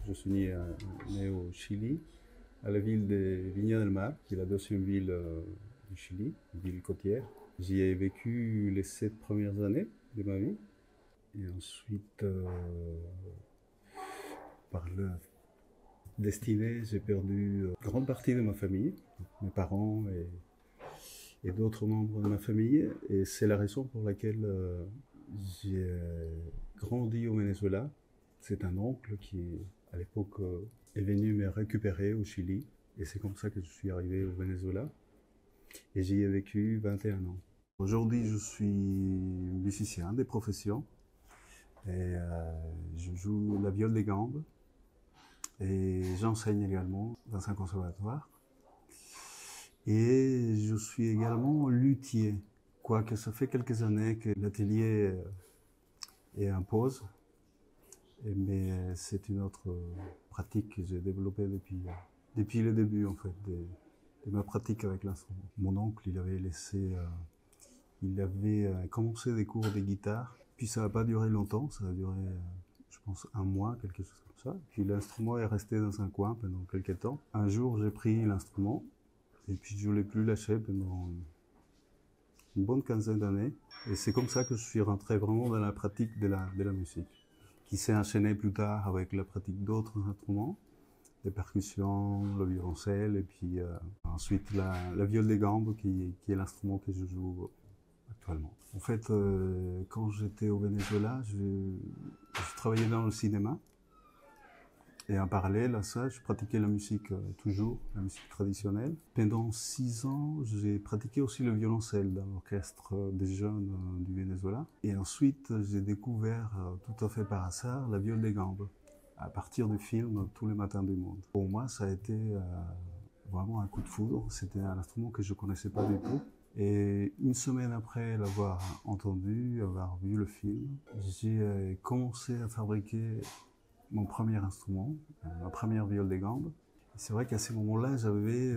Je suis né au Chili, à la ville de Viña del Mar, qui est la deuxième ville du Chili, une ville côtière. J'y ai vécu les 7 premières années de ma vie. Et ensuite, par le destinée, j'ai perdu une grande partie de ma famille, mes parents et d'autres membres de ma famille. Et c'est la raison pour laquelle j'ai grandi au Venezuela. C'est un oncle qui, à l'époque, est venu me récupérer au Chili. Et c'est comme ça que je suis arrivé au Venezuela. Et j'y ai vécu 21 ans. Aujourd'hui, je suis musicien de profession. Et je joue la viole des gambes. Et j'enseigne également dans un conservatoire. Et je suis également luthier. Quoique ça fait quelques années que l'atelier est en pause. Mais c'est une autre pratique que j'ai développée depuis le début en fait, de ma pratique avec l'instrument. Mon oncle, il avait commencé des cours de guitare, puis ça n'a pas duré longtemps, ça a duré, je pense, un mois, quelque chose comme ça. Puis l'instrument est resté dans un coin pendant quelques temps. Un jour, j'ai pris l'instrument, et puis je ne l'ai plus lâché pendant une bonne quinzaine d'années. Et c'est comme ça que je suis rentré vraiment dans la pratique de la musique, qui s'est enchaînée plus tard avec la pratique d'autres instruments, les percussions, le violoncelle, et puis ensuite la viole des gambes, qui est l'instrument que je joue actuellement. En fait, quand j'étais au Venezuela, je travaillais dans le cinéma. Et en parallèle à ça, je pratiquais la musique toujours, la musique traditionnelle. Pendant 6 ans, j'ai pratiqué aussi le violoncelle dans l'orchestre des jeunes du Venezuela. Et ensuite, j'ai découvert tout à fait par hasard la viole des gambes, à partir du film Tous les matins du monde. Pour moi, ça a été vraiment un coup de foudre. C'était un instrument que je ne connaissais pas du tout. Et une semaine après l'avoir entendu, avoir vu le film, j'ai commencé à fabriquer mon premier instrument, ma première viole des gambes. C'est vrai qu'à ce moment-là, j'avais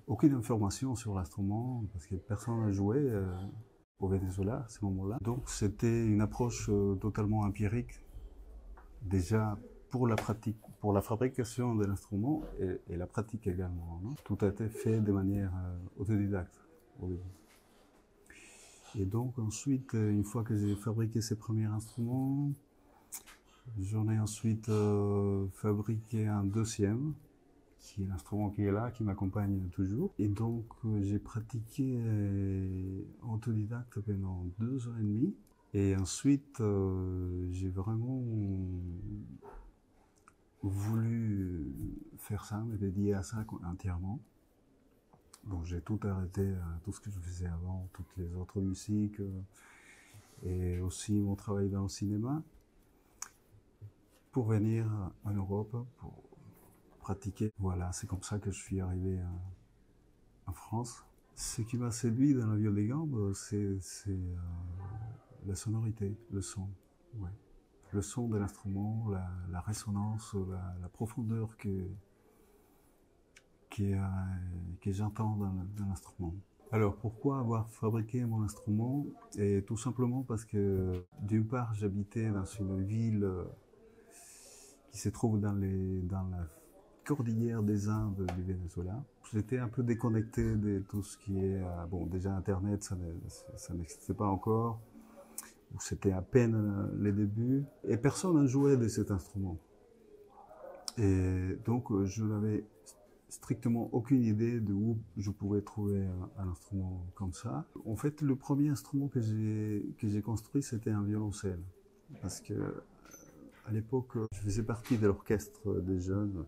aucune information sur l'instrument parce que personne ne jouait au Venezuela à ce moment-là. Donc c'était une approche totalement empirique, déjà pour la pratique, pour la fabrication de l'instrument et la pratique également. Non, tout a été fait de manière autodidacte au début. Et donc ensuite, une fois que j'ai fabriqué ces premiers instruments, j'en ai ensuite fabriqué un deuxième, qui est l'instrument qui est là, qui m'accompagne toujours. Et donc j'ai pratiqué autodidacte pendant 2 ans et demi. Et ensuite j'ai vraiment voulu faire ça, me dédier à ça entièrement. Donc j'ai tout arrêté, tout ce que je faisais avant, toutes les autres musiques, et aussi mon travail dans le cinéma, pour venir en Europe, pour pratiquer. Voilà, c'est comme ça que je suis arrivé en France. Ce qui m'a séduit dans la viole des gambes, c'est la sonorité, le son. Ouais. Le son de l'instrument, la résonance, la profondeur que j'entends dans l'instrument. Alors pourquoi avoir fabriqué mon instrument? Et tout simplement parce que d'une part j'habitais dans une ville qui se trouve dans la cordillère des Indes du Venezuela. J'étais un peu déconnecté de tout ce qui est... bon, déjà Internet, ça n'existait pas encore. C'était à peine les débuts. Et personne ne jouait de cet instrument. Et donc je n'avais strictement aucune idée de où je pouvais trouver un instrument comme ça. En fait, le premier instrument que j'ai construit, c'était un violoncelle. Parce que à l'époque, je faisais partie de l'orchestre des jeunes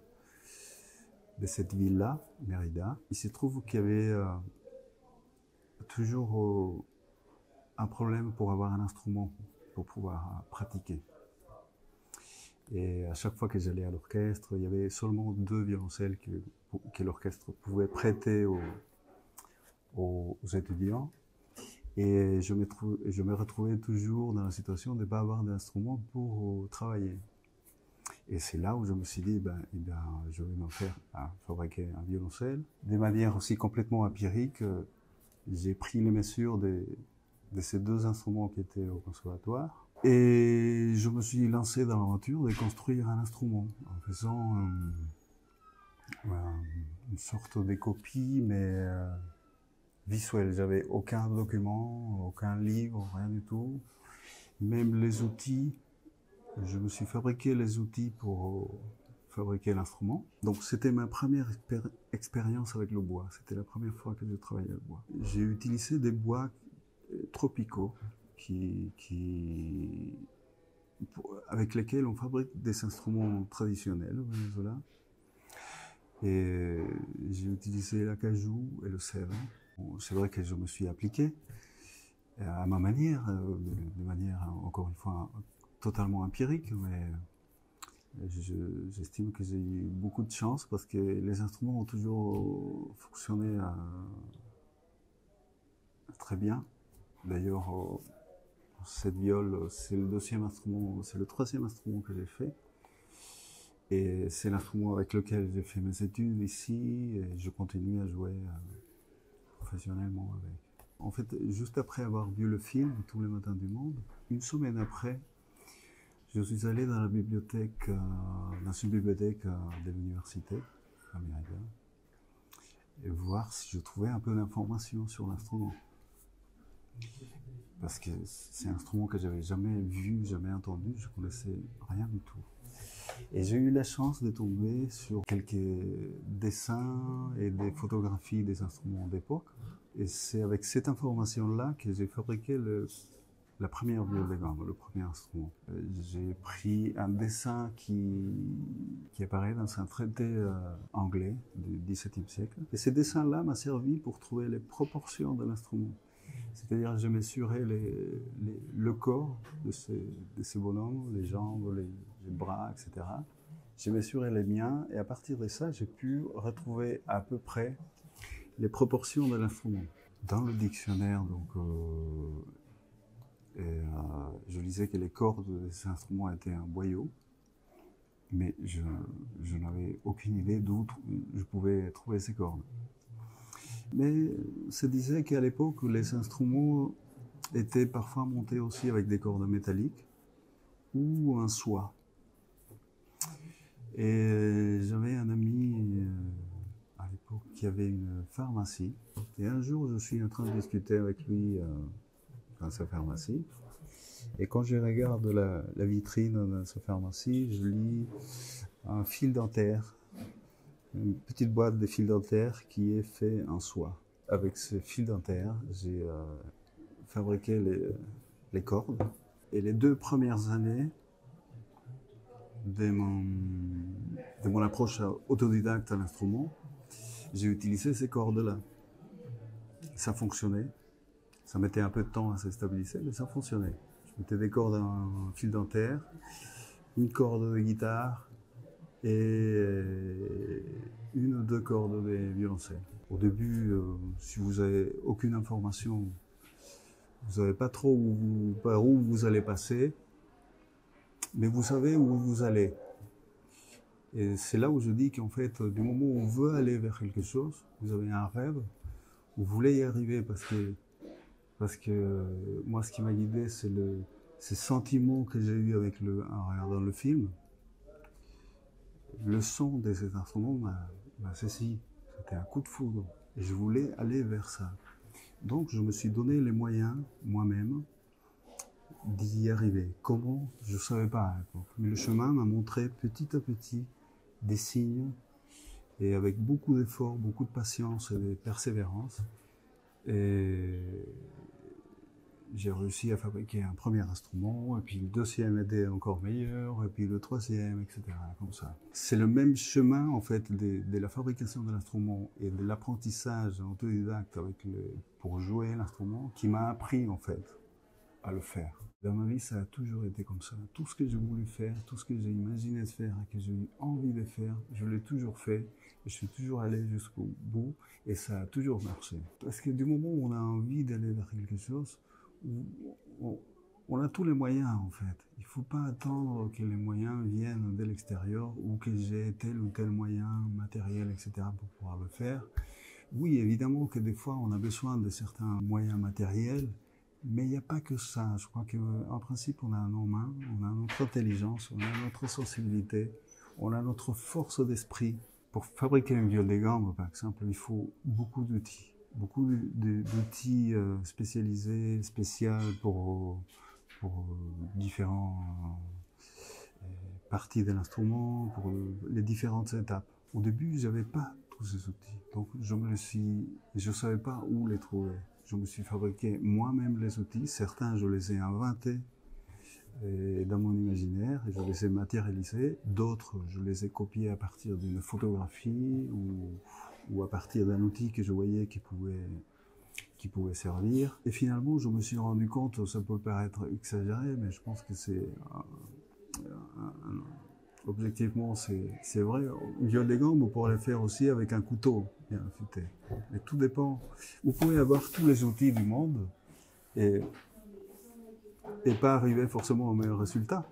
de cette ville-là, Mérida. Il se trouve qu'il y avait toujours un problème pour avoir un instrument pour pouvoir pratiquer. Et à chaque fois que j'allais à l'orchestre, il y avait seulement 2 violoncelles que l'orchestre pouvait prêter aux étudiants. Et je me retrouvais toujours dans la situation de ne pas avoir d'instrument pour travailler. Et c'est là où je me suis dit, je vais m'en faire à fabriquer un violoncelle. De manière aussi complètement empirique, j'ai pris les mesures de ces 2 instruments qui étaient au conservatoire. Et je me suis lancé dans l'aventure de construire un instrument en faisant une sorte de copie, mais visuelle. J'avais aucun document, aucun livre, rien du tout. Même les outils, je me suis fabriqué les outils pour fabriquer l'instrument. Donc c'était ma première expérience avec le bois. C'était la première fois que je travaillais le bois. J'ai utilisé des bois tropicaux avec lesquels on fabrique des instruments traditionnels au Venezuela. Et j'ai utilisé l'acajou et le sève. C'est vrai que je me suis appliqué à ma manière, de manière encore une fois totalement empirique, mais j'estime que j'ai eu beaucoup de chance parce que les instruments ont toujours fonctionné très bien. D'ailleurs, cette viole, c'est le deuxième instrument, c'est le troisième instrument que j'ai fait. Et c'est l'instrument avec lequel j'ai fait mes études ici et je continue à jouer professionnellement avec. En fait, juste après avoir vu le film Tous les matins du monde, une semaine après, je suis allé dans la bibliothèque, dans une bibliothèque de l'université américaine, et voir si je trouvais un peu d'informations sur l'instrument. Parce que c'est un instrument que j'avais jamais vu, jamais entendu, je connaissais rien du tout. Et j'ai eu la chance de tomber sur quelques dessins et des photographies des instruments d'époque. Et c'est avec cette information-là que j'ai fabriqué la première viole de gamme, le premier instrument. J'ai pris un dessin qui apparaît dans un traité anglais du XVIIe siècle. Et ce dessin-là m'a servi pour trouver les proportions de l'instrument. C'est-à-dire que je mesurais le corps de ces bonhommes, les jambes, les bras, etc. J'ai mesuré les miens et à partir de ça, j'ai pu retrouver à peu près les proportions de l'instrument. Dans le dictionnaire, donc, je lisais que les cordes de ces instruments étaient un boyau, mais je n'avais aucune idée d'où je pouvais trouver ces cordes. Mais se disait qu'à l'époque, les instruments étaient parfois montés aussi avec des cordes métalliques ou un soie. Et j'avais un ami à l'époque qui avait une pharmacie. Et un jour, je suis en train de discuter avec lui dans sa pharmacie. Et quand je regarde la vitrine de sa pharmacie, je lis un fil dentaire, une petite boîte de fil dentaire qui est fait en soie. Avec ce fil dentaire, j'ai fabriqué les cordes. Et les 2 premières années de mon approche autodidacte à l'instrument, j'ai utilisé ces cordes-là. Ça fonctionnait. Ça mettait un peu de temps à se stabiliser, mais ça fonctionnait. Je mettais des cordes en fil dentaire, une corde de guitare et une ou 2 cordes de violoncelle. Au début, si vous n'avez aucune information, vous savez pas trop par où vous allez passer, mais vous savez où vous allez. Et c'est là où je dis qu'en fait, du moment où on veut aller vers quelque chose, vous avez un rêve, vous voulez y arriver parce que moi, ce qui m'a guidé, c'est ces sentiments que j'ai eu en regardant le film. Le son de cet instrument m'a saisi. C'était un coup de foudre. Et je voulais aller vers ça. Donc, je me suis donné les moyens, moi-même, d'y arriver. Comment? Je ne savais pas à l'époque. Mais le chemin m'a montré petit à petit des signes. Et avec beaucoup d'efforts, beaucoup de patience et de persévérance. Et j'ai réussi à fabriquer un premier instrument, et puis le deuxième était encore meilleur, et puis le troisième, etc. Comme ça. C'est le même chemin, en fait, de la fabrication de l'instrument et de l'apprentissage autodidacte pour jouer l'instrument qui m'a appris, en fait, à le faire. Dans ma vie, ça a toujours été comme ça. Tout ce que j'ai voulu faire, tout ce que j'ai imaginé de faire et que j'ai eu envie de faire, je l'ai toujours fait. Je suis toujours allé jusqu'au bout et ça a toujours marché. Parce que du moment où on a envie d'aller vers quelque chose, on a tous les moyens en fait. Il ne faut pas attendre que les moyens viennent de l'extérieur ou que j'ai tel ou tel moyen matériel, etc. pour pouvoir le faire. Oui, évidemment que des fois on a besoin de certains moyens matériels Mais il n'y a pas que ça. Je crois qu'en principe, on a un humain, on a notre intelligence, on a notre sensibilité, on a notre force d'esprit. Pour fabriquer une viole des gammes, par exemple, il faut beaucoup d'outils. Beaucoup d'outils spécialisés, spéciaux pour différents parties de l'instrument, pour les différentes étapes. Au début, je n'avais pas tous ces outils. Donc, je ne savais pas où les trouver. Je me suis fabriqué moi-même les outils. Certains, je les ai inventés dans mon imaginaire et je les ai matérialisés. D'autres, je les ai copiés à partir d'une photographie ou à partir d'un outil que je voyais qui pouvait servir. Et finalement, je me suis rendu compte, ça peut paraître exagéré, mais je pense que objectivement, c'est vrai. Une viole des gammes, on pourrait le faire aussi avec un couteau bien affûté. Mais tout dépend. Vous pouvez avoir tous les outils du monde et pas arriver forcément au meilleur résultat.